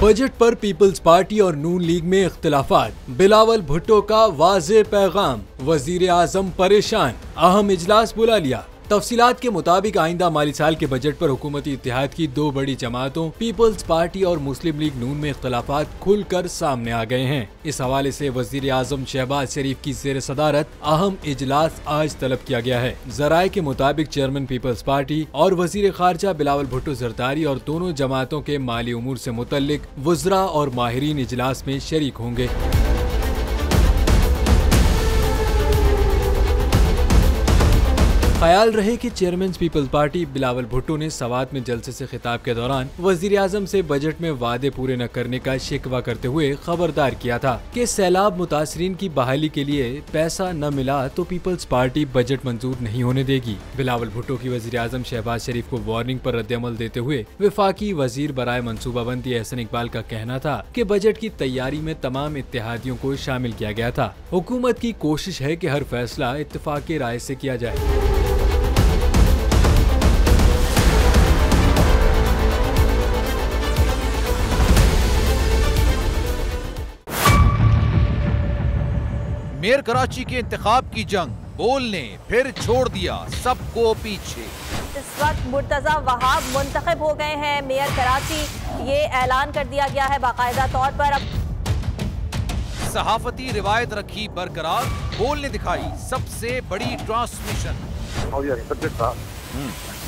Budget पर peoples party और नून league में इख्तिलाफात। बिलावल भुट्टो का वाज़े पैगाम, वजीर आजम परेशान, अहम इजलास बुला लिया। तफसीलात के मुताबिक आइंदा माली साल के बजट पर हुकूमती इत्तेहाद की दो बड़ी जमातों पीपल्स पार्टी और मुस्लिम लीग नून में इख्तिलाफात खुलकर सामने आ गए हैं। इस हवाले से वजीर आजम शहबाज शरीफ की ज़ेर सदारत अहम इजलास आज तलब किया गया है। जराये के मुताबिक चेयरमैन पीपल्स पार्टी और वजीर खारजा बिलावल भुट्टो जरदारी और दोनों जमातों के माली उमूर से मुतल्लिक वज़रा और माहिरीन इजलास में शरीक होंगे। ख्याल रहे कि चेयरमैन पीपल्स पार्टी बिलावल भुट्टो ने सवात में जलसे से खिताब के दौरान वजीर आजम से बजट में वादे पूरे न करने का शिकवा करते हुए खबरदार किया था कि सैलाब मुतासरीन की बहाली के लिए पैसा न मिला तो पीपल्स पार्टी बजट मंजूर नहीं होने देगी। बिलावल भुट्टो की वजीर आजम शहबाज शरीफ को वार्निंग पर रद्दअमल देते हुए वफाकी वजीर बराए मनसूबाबंदी एहसन इकबाल का कहना था कि बजट की तैयारी में तमाम इत्तेहादियों को शामिल किया गया था। हुकूमत की कोशिश है कि हर फैसला इत्तेफाकी राय से किया जाए। मेयर कराची के इंतखाब की जंग, बोल ने फिर छोड़ दिया सबको पीछे। इस वक्त मुर्तजा वहाब मुंतखब हो गए हैं मेयर कराची, ये ऐलान कर दिया गया है बाकायदा तौर पर। अब सहाफती रिवायत रखी बरकरार, बोल ने दिखाई सबसे बड़ी ट्रांसमिशन। और ये सब्जेक्ट था,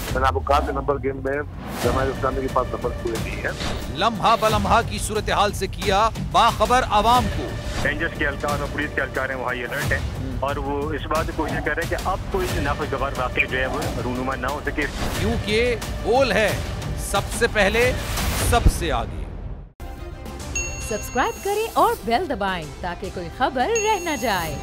मैंने आपको कहा नंबर गेम में जमात इस्लामी के पास नंबर पूरे नहीं है। लम्हा बलम्हा की सूरत हाल से किया बाखबर आवाम को। रेंजर्स के एहलकार और पुलिस के एहलकार हैं, वहाँ अलर्ट है और वो इस बात की कोशिश कर रहे हैं कि अब कोई नाखुशगवार वाक़या जो है वो रूनुमा ना हो सके, क्योंकि बोल है सबसे पहले सबसे आगे। सब्सक्राइब करें और बेल दबाएं ताकि कोई खबर रह न जाए।